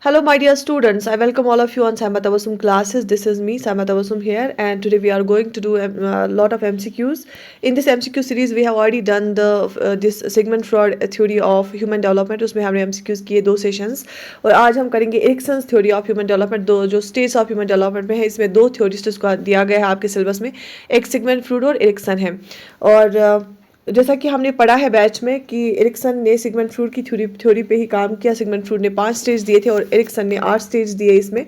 Hello, my dear students. I welcome all of you on Saima Tabassum classes. This is me, Saima Tabassum here, and today we are going to do a lot of MCQs. In this MCQ series, we have already done the this Sigmund Freud theory of human development. उसमें हमने MCQs किए 2 sessions और आज हम करेंगे Erikson's theory of human development. दो जो stage of human development में है, इसमें 2 थ्योरिस्ट्स को दिया गया है आपके सिलेबस में. एक सिगमंड फ्रूड और एरिक्सन है. और जैसा कि हमने पढ़ा है बैच में कि एरिक्सन ने सिगमंड फ्रूड की थ्योरी पे ही काम किया. सिगमंड फ्रूड ने 5 स्टेज दिए थे और एरिक्सन ने 8 स्टेज दिए इसमें.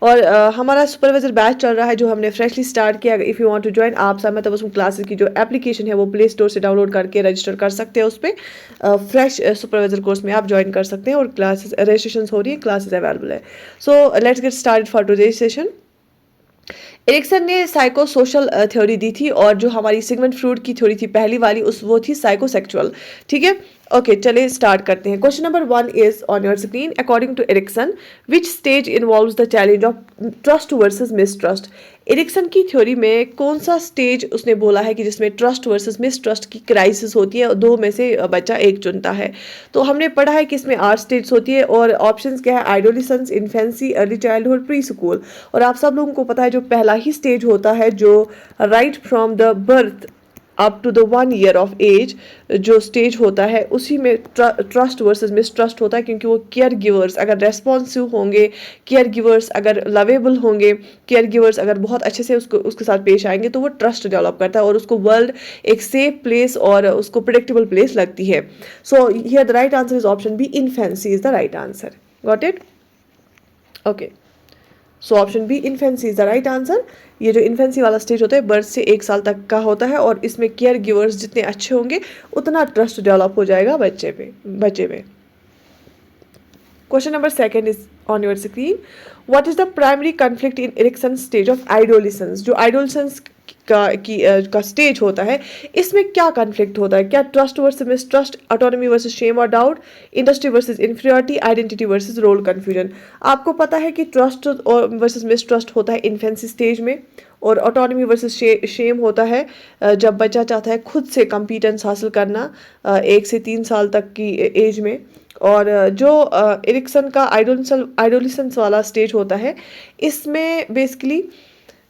और हमारा सुपरवाइजर बैच चल रहा है जो हमने फ्रेशली स्टार्ट किया. If you want to join, आप साइमा तबस्सुम क्लासेस की जो एप्लीकेशन है वो प्ले स्टोर से डाउनलोड करके रजिस्टर कर सकते हैं. उस पर फ्रेश सुपरवाइजर कोर्स में आप ज्वाइन कर सकते हैं और क्लासेस रजिस्ट्रेशन हो रही है, क्लासेस अवेलेबल है. So let's get started for today's session. Erikson ने साइको सोशल थ्योरी दी थी और जो हमारी सिगमंड फ्रूड की थ्योरी थी पहली वाली वो थी साइकोसेक्सुअल. ठीक है, ओके चलिए स्टार्ट करते हैं. Question number 1 is on your screen. According to Erikson, which stage involves the challenge of trust versus mistrust. Erikson की थ्योरी में कौन सा स्टेज उसने बोला है कि जिसमें ट्रस्ट वर्सेस मिसट्रस्ट की क्राइसिस होती है और 2 में से बच्चा एक चुनता है. तो हमने पढ़ा है कि इसमें 8 स्टेज होती है और ऑप्शंस क्या है? Adolescence, infancy, early childhood, pre school. और आप सब लोगों को पता है जो पहला ही स्टेज होता है जो right from the birth up to the 1 year of age जो स्टेज होता है उसी में ट्रस्ट वर्सेस मिसट्रस्ट होता है, क्योंकि वो केयर गिवर्स अगर रेस्पॉन्सिव होंगे, केयर गिवर्स अगर लवेबल होंगे, केयर गिवर्स अगर बहुत अच्छे से उसके साथ पेश आएंगे तो वो ट्रस्ट डेवलप करता है और उसको वर्ल्ड एक सेफ प्लेस और उसको प्रिडिक्टेबल प्लेस लगती है. So here the right answer is option B, infancy is the right answer. Got it? Okay, so option B, infancy is the right answer. ये जो इन्फेंसी वाला स्टेज होता है बर्थ से 1 साल तक का होता है और इसमें केयर गिवर्स जितने अच्छे होंगे उतना ट्रस्ट डेवलप हो जाएगा बच्चे में. Question number 2 is on your screen. What is the primary conflict in Erikson stage of adolescence. जो आइडोलिसेंस का स्टेज होता है इसमें क्या कॉन्फ्लिक्ट होता है? क्या trust versus mistrust, autonomy versus shame और doubt, industry versus inferiority, identity versus role confusion. आपको पता है कि ट्रस्ट वर्सेस मिसट्रस्ट होता है इन्फेंसी स्टेज में और ऑटोनॉमी वर्सेस शेम होता है जब बच्चा चाहता है खुद से कॉम्पिटेंस हासिल करना 1 से 3 साल तक की एज में. और जो एरिक्सन का आइडोलिसेंस वाला स्टेज होता है इसमें बेसिकली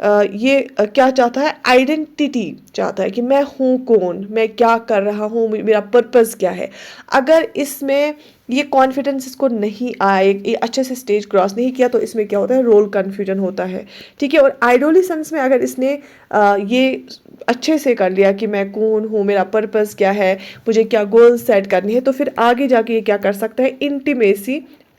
ये क्या चाहता है? आइडेंटिटी चाहता है कि मैं हूँ कौन, मैं क्या कर रहा हूँ, मेरा पर्पस क्या है. अगर इसमें ये कॉन्फिडेंस इसको नहीं आए, ये अच्छे से स्टेज क्रॉस नहीं किया तो इसमें क्या होता है? रोल कन्फ्यूजन होता है. ठीक है, और आइडोलिसेंस में अगर इसने ये अच्छे से कर लिया कि मैं कौन हूँ, मेरा पर्पस क्या है, मुझे क्या गोल सेट करनी है, तो फिर आगे जाके ये क्या कर सकता है?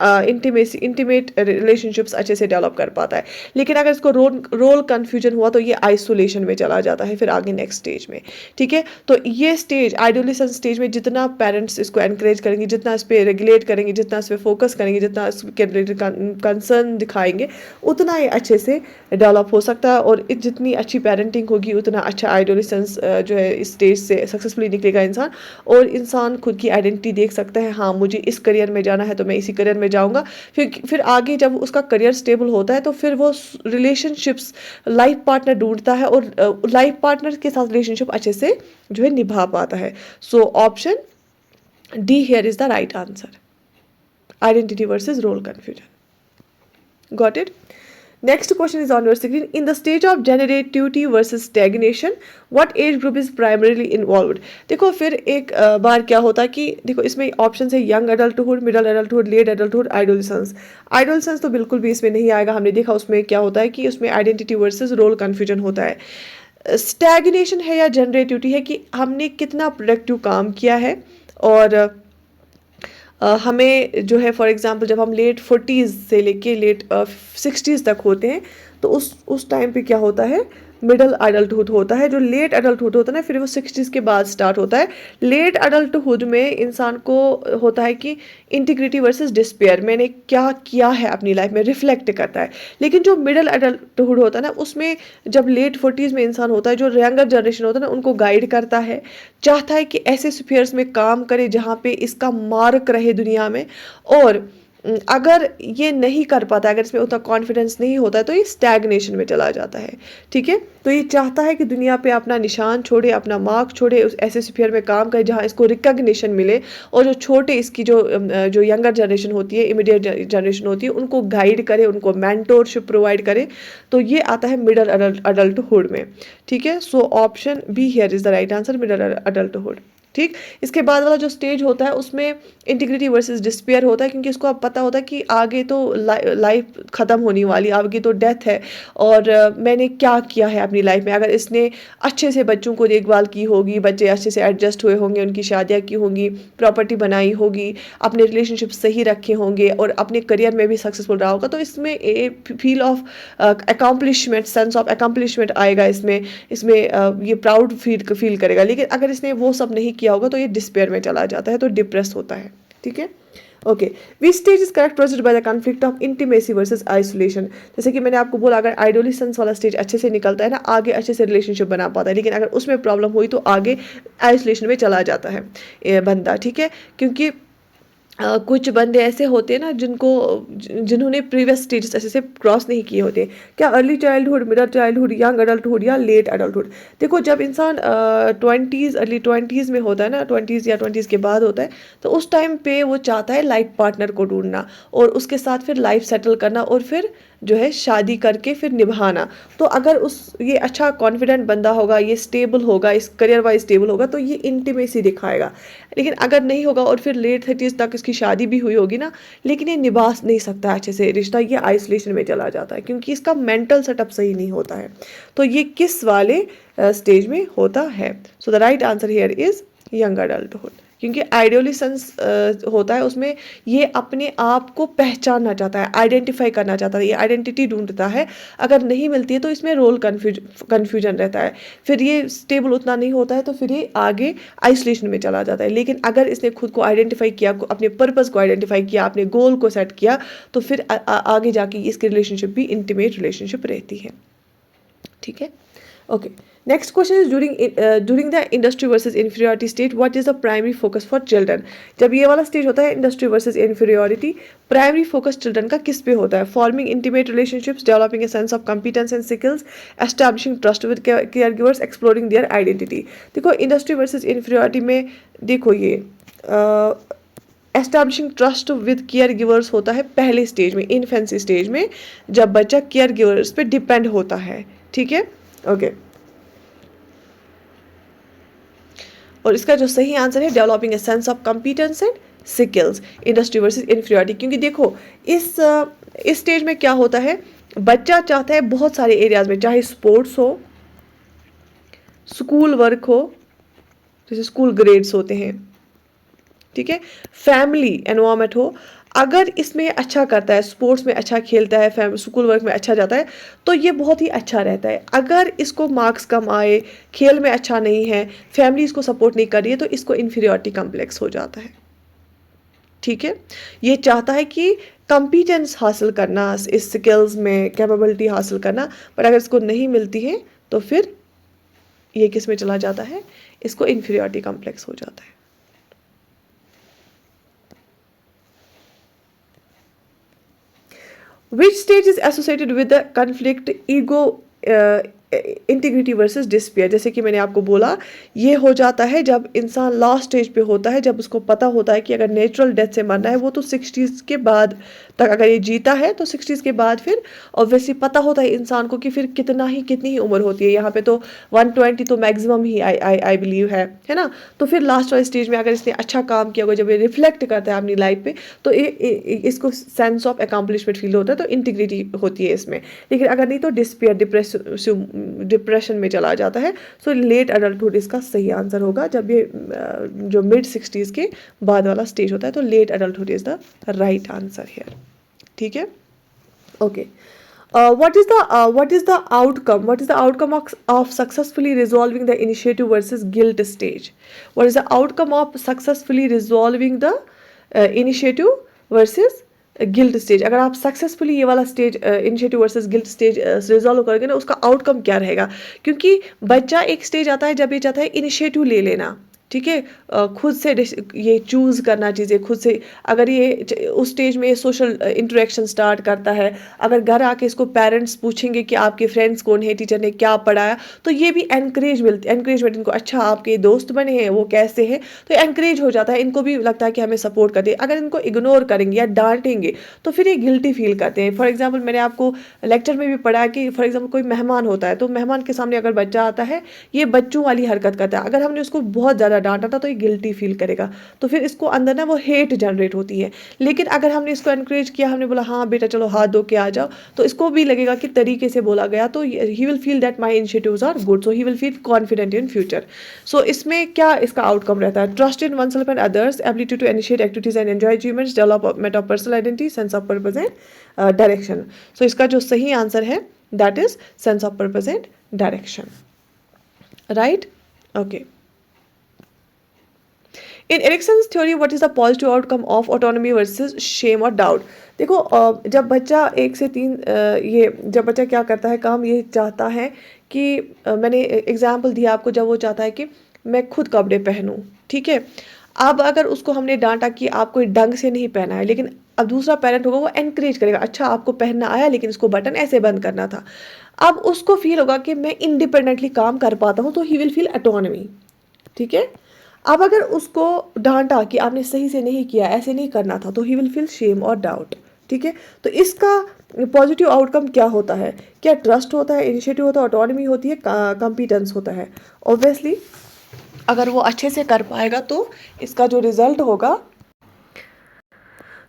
इंटीमेट रिलेशनशिप्स अच्छे से डेवलप कर पाता है. लेकिन अगर इसको रोल कन्फ्यूजन हुआ तो ये आइसोलेशन में चला जाता है फिर आगे नेक्स्ट स्टेज में. ठीक है, तो ये स्टेज आइडोलिसेंस स्टेज में जितना पेरेंट्स इसको एनकरेज करेंगे, जितना इस पर रेगुलेट करेंगे, जितना इस पर फोकस करेंगे, जितना इसके रिलेटेड कंसर्न दिखाएंगे उतना ये अच्छे से डेवलप हो सकता है. और जितनी अच्छी पेरेंटिंग होगी उतना अच्छा आइडोलिसेंस जो है इस स्टेज से सक्सेसफुली निकलेगा इंसान. और इंसान खुद की आइडेंटिटी देख सकता है, हाँ मुझे इस करियर में जाना है तो मैं इसी करियर में जाऊंगा. फिर आगे जब उसका करियर स्टेबल होता है तो फिर वो रिलेशनशिप्स लाइफ पार्टनर ढूंढता है और लाइफ पार्टनर के साथ रिलेशनशिप अच्छे से जो है निभा पाता है. So option D here is the right answer, identity versus role confusion. Got it? Next question is on your screen. In the stage of generativity versus stagnation, what age group is primarily involved? देखो फिर एक बार क्या होता है कि देखो इसमें option है young adulthood, middle adulthood, late adulthood, adolescence. Adolescence तो बिल्कुल भी इसमें नहीं आएगा. हमने देखा उसमें क्या होता है कि उसमें आइडेंटिटी वर्सेस रोल कन्फ्यूजन होता है. स्टैग्नेशन है या जनरेटिविटी है कि हमने कितना प्रोडक्टिव काम किया है. और हमें जो है फॉर एग्जांपल जब हम लेट 40s से लेके लेट 60s तक होते हैं तो उस टाइम पे क्या होता है? मिडल एडल्टहुड होता है. जो लेट एडल्टहुड होता है ना फिर वो 60s के बाद स्टार्ट होता है. लेट एडल्टहुड में इंसान को होता है कि इंटीग्रिटी वर्सेस डिस्पेयर, मैंने क्या किया है अपनी लाइफ में, रिफ्लेक्ट करता है. लेकिन जो मिडल एडल्टहुड होता है ना उसमें जब लेट 40s में इंसान होता है, जो यंगर जनरेशन होता है ना उनको गाइड करता है, चाहता है कि ऐसे स्फीयर्स में काम करे जहाँ पे इसका मार्क रहे दुनिया में. और अगर ये नहीं कर पाता, अगर इसमें उतना कॉन्फिडेंस नहीं होता है, तो ये स्टैग्नेशन में चला जाता है। ठीक है, तो ये चाहता है कि दुनिया पे अपना निशान छोड़े, अपना मार्क छोड़े, उस ऐसे स्फीयर में काम करे जहाँ इसको रिकग्निशन मिले, और जो छोटे इसकी जो यंगर जनरेशन होती है, इमीडिएट जनरेशन होती है, उनको गाइड करे, उनको मेंटोरशिप प्रोवाइड करे। तो ये आता है मिडल अडल्टहुड में। ठीक है, so option be here is the right answer, middle adulthood. ठीक, इसके बाद वाला जो स्टेज होता है उसमें इंटीग्रिटी वर्सेस डिस्पेयर होता है, क्योंकि इसको अब पता होता है कि आगे तो लाइफ ख़त्म होने वाली, आगे तो डेथ है, और मैंने क्या किया है अपनी लाइफ में। अगर इसने अच्छे से बच्चों को देखभाल की होगी, बच्चे अच्छे से एडजस्ट हुए होंगे, उनकी शादियाँ की होंगी, प्रॉपर्टी बनाई होगी, अपने रिलेशनशिप सही रखे होंगे, और अपने करियर में भी सक्सेसफुल रहा होगा, तो इसमें a feel of accomplishment, sense of accomplishment आएगा इसमें। इसमें ये प्राउड फील करेगा। लेकिन अगर इसने वो सब नहीं किया होगा तो ये डिस्पेयर में चला जाता है, तो डिप्रेस होता है। ठीक है, okay, which stage is characterised by the conflict of intimacy versus isolation. जैसे कि मैंने आपको बोला, अगर आइडोलिसेंस वाला स्टेज अच्छे से निकलता है ना, आगे अच्छे से रिलेशनशिप बना पाता है, लेकिन अगर उसमें प्रॉब्लम हुई तो आगे आइसोलेशन में चला जाता है ये बंदा। ठीक है, क्योंकि कुछ बंदे ऐसे होते हैं ना जिन्होंने प्रीवियस स्टेजेस ऐसे से क्रॉस नहीं किए होते। क्या early childhood, middle childhood, young adulthood या लेट अडल्टहुड। देखो, जब इंसान अर्ली ट्वेंटीज़ में होता है ना, 20s या 20s के बाद होता है, तो उस टाइम पे वो चाहता है लाइफ पार्टनर को ढूंढना, और उसके साथ फिर लाइफ सेटल करना, और फिर जो है शादी करके फिर निभाना। तो अगर ये अच्छा कॉन्फिडेंट बंदा होगा, ये स्टेबल होगा, इस करियर वाइज स्टेबल होगा, तो ये इंटीमेसी दिखाएगा। लेकिन अगर नहीं होगा और फिर लेट 30s तक इसकी शादी भी हुई होगी ना, लेकिन ये निभा नहीं सकता अच्छे से रिश्ता, ये आइसोलेशन में चला जाता है, क्योंकि इसका मेंटल सेटअप सही नहीं होता है। तो ये किस वाले स्टेज में होता है? So the right answer here is young adulthood, क्योंकि आइडियोलिसेंस होता है उसमें ये अपने आप को पहचानना चाहता है, आइडेंटिफाई करना चाहता है, ये आइडेंटिटी ढूंढता है। अगर नहीं मिलती है तो इसमें रोल कन्फ्यूजन रहता है, फिर ये स्टेबल उतना नहीं होता है, तो फिर ये आगे आइसोलेशन में चला जाता है। लेकिन अगर इसने खुद को आइडेंटिफाई किया, अपने पर्पस को आइडेंटिफाई किया, अपने गोल को सेट किया, तो फिर आगे जाके इसकी रिलेशनशिप भी इंटीमेट रिलेशनशिप रहती है। ठीक है, okay, next question is during the industry versus inferiority stage what is the primary focus for children. जब ये वाला स्टेज होता है industry versus inferiority, primary focus children का किस पे होता है? Forming intimate relationships, developing a sense of competence and skills, establishing trust with care givers, exploring their identity. देखो, इंडस्ट्री वर्सेस इंफीरियरिटी में देखो ये establishing trust with care givers होता है पहले स्टेज में, इन्फेंसी स्टेज में, जब बच्चा केयर गिवर्स पे डिपेंड होता है। ठीक है, ओके, और इसका जो सही आंसर है developing a sense of competence and skills, industry versus inferiority. क्योंकि देखो, इस स्टेज में क्या होता है, बच्चा चाहता है बहुत सारे एरियाज में, चाहे स्पोर्ट्स हो, स्कूल वर्क हो, जैसे स्कूल ग्रेड्स होते हैं, ठीक है, फैमिली एनवायरनमेंट हो। अगर इसमें अच्छा करता है, स्पोर्ट्स में अच्छा खेलता है, स्कूल वर्क में अच्छा जाता है, तो ये बहुत ही अच्छा रहता है। अगर इसको मार्क्स कम आए, खेल में अच्छा नहीं है, फैमिली इसको सपोर्ट नहीं कर रही है, तो इसको इन्फीरियरिटी कम्प्लेक्स हो जाता है। ठीक है, ये चाहता है कि कॉम्पिटेंस हासिल करना, इस स्किल्स में कैपेबिलिटी हासिल करना, पर अगर इसको नहीं मिलती है तो फिर ये किस में चला जाता है, इसको इन्फीरियरिटी कम्प्लेक्स हो जाता है। Which stage is associated with the conflict ego integrity versus despair? जैसे कि मैंने आपको बोला, ये हो जाता है जब इंसान लास्ट स्टेज पे होता है, जब उसको पता होता है कि अगर नेचुरल डेथ से मरना है, वो तो 60s के बाद तक अगर ये जीता है, तो 60s के बाद फिर ऑब्वियसली पता होता है इंसान को कि फिर कितनी ही उम्र होती है। यहाँ पे तो 120 तो मैक्सिमम ही आई बिलीव है ना। तो फिर लास्ट वाले स्टेज में अगर इसने अच्छा काम किया होगा, जब ये रिफ्लेक्ट करता है अपनी लाइफ पे, तो इसको सेंस ऑफ अकम्पलिशमेंट फील होता है, तो इंटीग्रिटी होती है इसमें। लेकिन अगर नहीं तो डिस्पेयर, डिप्रेशन में चला जाता है। सो लेट अडल्टहुड इसका सही आंसर होगा, जब ये जो मिड 60s के बाद वाला स्टेज होता है, तो late adulthood is the right answer here. ठीक है, okay, what is the outcome of successfully resolving the initiative versus guilt stage? What is the outcome of successfully resolving the initiative versus guilt stage? अगर आप successfully ये वाला stage initiative versus guilt stage resolve करोगे ना, उसका outcome क्या रहेगा? क्योंकि बच्चा एक स्टेज आता है जब ये चाहता है इनिशिएटिव ले लेना, ठीक है, खुद से ये चूज़ करना चीज़ें खुद से। अगर ये उस स्टेज में सोशल इंटरेक्शन स्टार्ट करता है, अगर घर आके इसको पेरेंट्स पूछेंगे कि आपके फ्रेंड्स कौन है, टीचर ने क्या पढ़ाया, तो ये भी एनकरेजमेंट इनको, अच्छा आपके दोस्त बने हैं वो कैसे हैं, तो एनकरेज हो जाता है, इनको भी लगता है कि हमें सपोर्ट करते हैं। अगर इनको इग्नोर करेंगे या डांटेंगे तो फिर ये गिल्टी फील करते हैं। फॉर एग्जाम्पल मैंने आपको लेक्चर में भी पढ़ा कि फॉर एग्जाम्पल कोई मेहमान होता है, तो मेहमान के सामने अगर बच्चा आता है, ये बच्चों वाली हरकत करता है, अगर हमने उसको बहुत ज़्यादा डांटा था तो ये गिल्टी फील करेगा, तो फिर इसको अंदर ना वो हेट जनरेट होती है। लेकिन अगर हमने इसको एनकरेज किया, हमने बोला हाँ बेटा चलो हाथ धो के आ जाओ, तो इसको भी लगेगा कि तरीके से बोला गया, तो he will feel that my initiatives are good, so he will feel confident in future. So इसमें क्या इसका आउटकम रहता है? Trust in one self and others, ability to initiate activities and enjoy achievements, development of personal identity, sense of purpose and direction. So इसका जो सही answer है that is sense of purpose and direction, right? Okay. In Erikson's theory what is the positive outcome of autonomy versus shame और doubt? देखो जब बच्चा 1 से 3 ये जब बच्चा क्या करता है काम, ये चाहता है कि मैंने एग्जाम्पल दिया आपको, जब वो चाहता है कि मैं खुद कपड़े पहनूं, ठीक है। अब अगर उसको हमने डांटा कि आप कोई ढंग से नहीं पहना है, लेकिन अब दूसरा पेरेंट होगा वो एनकरेज करेगा, अच्छा आपको पहनना आया लेकिन इसको बटन ऐसे बंद करना था। अब उसको फील होगा कि मैं इंडिपेंडेंटली काम कर पाता हूँ, तो ही विल फील ऑटोनॉमी, ठीक है। अब अगर उसको डांटा कि आपने सही से नहीं किया, ऐसे नहीं करना था, तो ही विल फील शेम और डाउट, ठीक है। तो इसका पॉजिटिव आउटकम क्या होता है? क्या ट्रस्ट होता है, इनिशिएटिव होता है, ऑटोनॉमी होती है, कॉम्पिटेंस होता है? ऑब्वियसली अगर वो अच्छे से कर पाएगा तो इसका जो रिजल्ट होगा,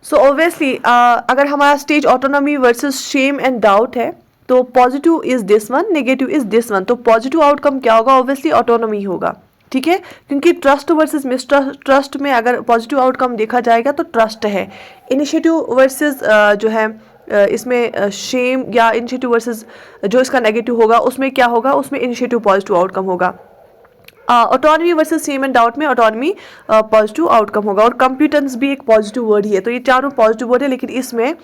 सो ऑब्वियसली अगर हमारा stage autonomy versus shame and doubt है, तो positive is this one, negative is this one, तो पॉजिटिव आउटकम क्या होगा? ऑब्वियसली ऑटोनॉमी होगा, ठीक है। क्योंकि ट्रस्ट वर्सेस मिसट्रस्ट, ट्रस्ट में अगर पॉजिटिव आउटकम देखा जाएगा तो ट्रस्ट है। इनिशिएटिव वर्सेस जो है इसमें शेम या इनिशिएटिव वर्सेस जो इसका नेगेटिव होगा, उसमें क्या होगा? उसमें इनिशिएटिव पॉजिटिव आउटकम होगा। Autonomy versus same and doubt में ऑटोनॉमी पॉजिटिव आउटकम होगा, और कंप्यूटेंस भी एक पॉजिटिव वर्ड ही है। तो ये चारों पॉजिटिव वर्ड है, लेकिन इसमें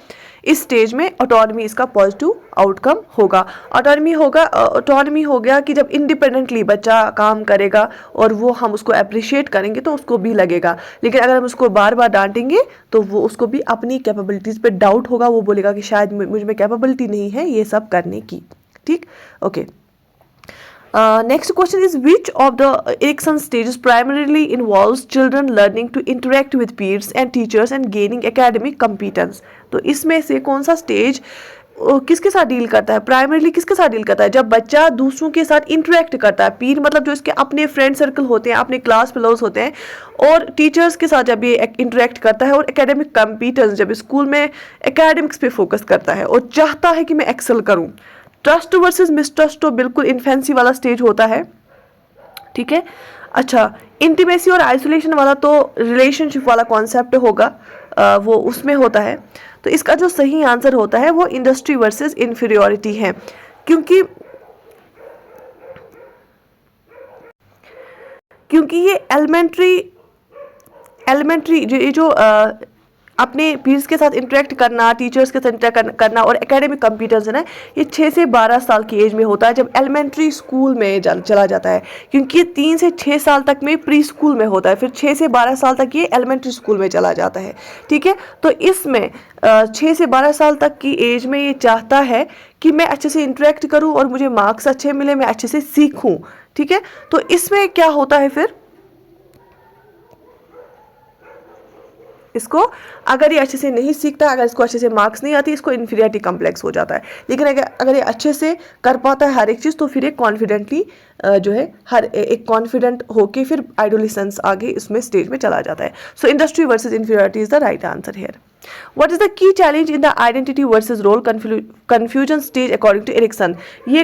इस स्टेज में ऑटोनॉमी इसका पॉजिटिव आउटकम होगा। ऑटोनॉमी हो गया कि जब इंडिपेंडेंटली बच्चा काम करेगा और वो हम उसको अप्रिशिएट करेंगे तो उसको भी लगेगा। लेकिन अगर हम उसको बार बार डांटेंगे तो वो उसको भी अपनी कैपेबिलिटीज़ पे डाउट होगा, वो बोलेगा कि शायद मुझ में कैपेबिलिटी नहीं है ये सब करने की, ठीक। Okay, next question is which of the Erikson stages primarily involves children learning to interact with peers and teachers and gaining academic competence? तो इसमें से कौन सा स्टेज किसके साथ डील करता है? प्राइमरीली किसके साथ डील करता है? जब बच्चा दूसरों के साथ इंटरेक्ट करता है, पीर मतलब जो इसके अपने फ्रेंड सर्कल होते हैं, अपने क्लास फेलोज होते हैं, और टीचर्स के साथ जब ये इंटरेक्ट करता है, और एकेडमिक कॉम्पिटेंस जब स्कूल में एकेडमिक्स पे फोकस करता है और चाहता है कि मैं एक्सेल करूँ। ट्रस्ट वर्सेस मिसट्रस्ट तो बिल्कुल इन्फेंसी वाला स्टेज होता है, ठीक है। अच्छा, इंटीमेसी और आइसोलेशन वाला तो रिलेशनशिप वाला कॉन्सेप्ट होगा, वो उसमें होता है। तो इसका जो सही आंसर होता है वो इंडस्ट्री वर्सेस इन्फीरियोरिटी है, क्योंकि ये एलिमेंट्री जो अपने पीर्स के साथ इंटरेक्ट करना, टीचर्स के साथ इंटरेक्ट करना और एकेडमिक कॉम्पिटेंस है ना, ये 6 से 12 साल की एज में होता है, जब एलिमेंट्री स्कूल में चला जाता है। क्योंकि ये 3 से 6 साल तक में प्री स्कूल में होता है, फिर 6 से 12 साल तक ये एलिमेंट्री स्कूल में चला जाता है, ठीक है। तो इसमें 6 से 12 साल तक की एज में ये चाहता है कि मैं अच्छे से इंटरेक्ट करूँ और मुझे मार्क्स अच्छे मिले, मैं अच्छे से सीखूँ, ठीक है। तो इसमें क्या होता है फिर, इसको अगर ये अच्छे से नहीं सीखता, अगर इसको अच्छे से मार्क्स नहीं आती, इसको इन्फीरियरिटी कम्प्लेक्स हो जाता है। लेकिन अगर ये अच्छे से कर पाता है हर एक चीज़, तो फिर ये कॉन्फिडेंटली जो है हर एक कॉन्फिडेंट होके फिर आइडोलिसेंस आगे इसमें स्टेज में चला जाता है। So industry versus inferiority is the right answer here. What is the key challenge in the identity versus role confusion stage according to Erikson? ये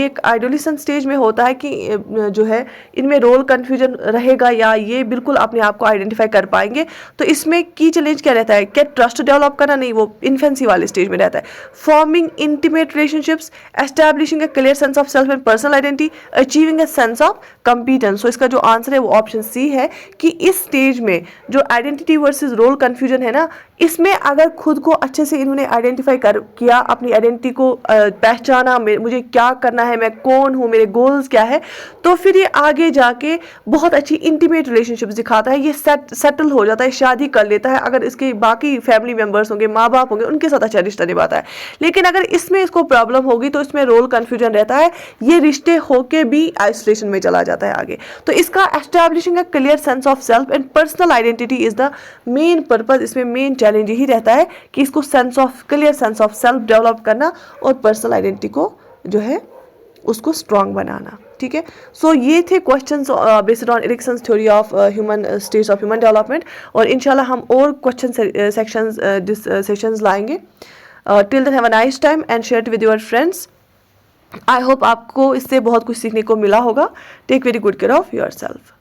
एक आइडोलिसन स्टेज में होता है कि जो है इनमें रोल कन्फ्यूजन रहेगा या ये बिल्कुल अपने आप को आइडेंटिफाई कर पाएंगे। तो इसमें की चैलेंज क्या रहता है? क्या ट्रस्ट डेवलप करना? नहीं, वो इन्फेंसी वाले स्टेज में रहता है। Forming intimate relationships, establishing a clear sense of self and personal identity, achieving a sense of competence. So इसका जो आंसर है वो ऑप्शन सी है कि इस स्टेज में जो आइडेंटिटी वर्सेज रोल कन्फ्यूजन है ना, इसमें अगर खुद को अच्छे से इन्होंने आइडेंटिफाई किया, अपनी आइडेंटिटी को पहचाना, मुझे क्या करना है, मैं कौन हूँ, मेरे गोल्स क्या है, तो फिर ये आगे जाके बहुत अच्छी इंटीमेट रिलेशनशिप दिखाता है, ये सेटल हो जाता है, शादी कर लेता है, अगर इसके बाकी फैमिली मेम्बर्स होंगे, माँ बाप होंगे, उनके साथ अच्छा रिश्ता निभाता है। लेकिन अगर इसमें इसको प्रॉब्लम होगी तो इसमें रोल कन्फ्यूजन रहता है, ये रिश्ते होके भी आइसोलेशन में चला जाता है आगे। तो इसका establishing a clear sense of self and personal identity is the main purpose. इसमें मेन चैलेंज यही रहता है कि इसको clear sense of self develop करना और पर्सनल आइडेंटिटी को जो है उसको स्ट्रॉन्ग बनाना। ठीक है, सो ये थे questions based on Erikson's theory of human stage of human development, और इंशाल्लाह हम और क्वेश्चन सेक्शंस लाएंगे। Till then have a nice time and share it with your friends. I hope आपको इससे बहुत कुछ सीखने को मिला होगा। Take very good care of your self.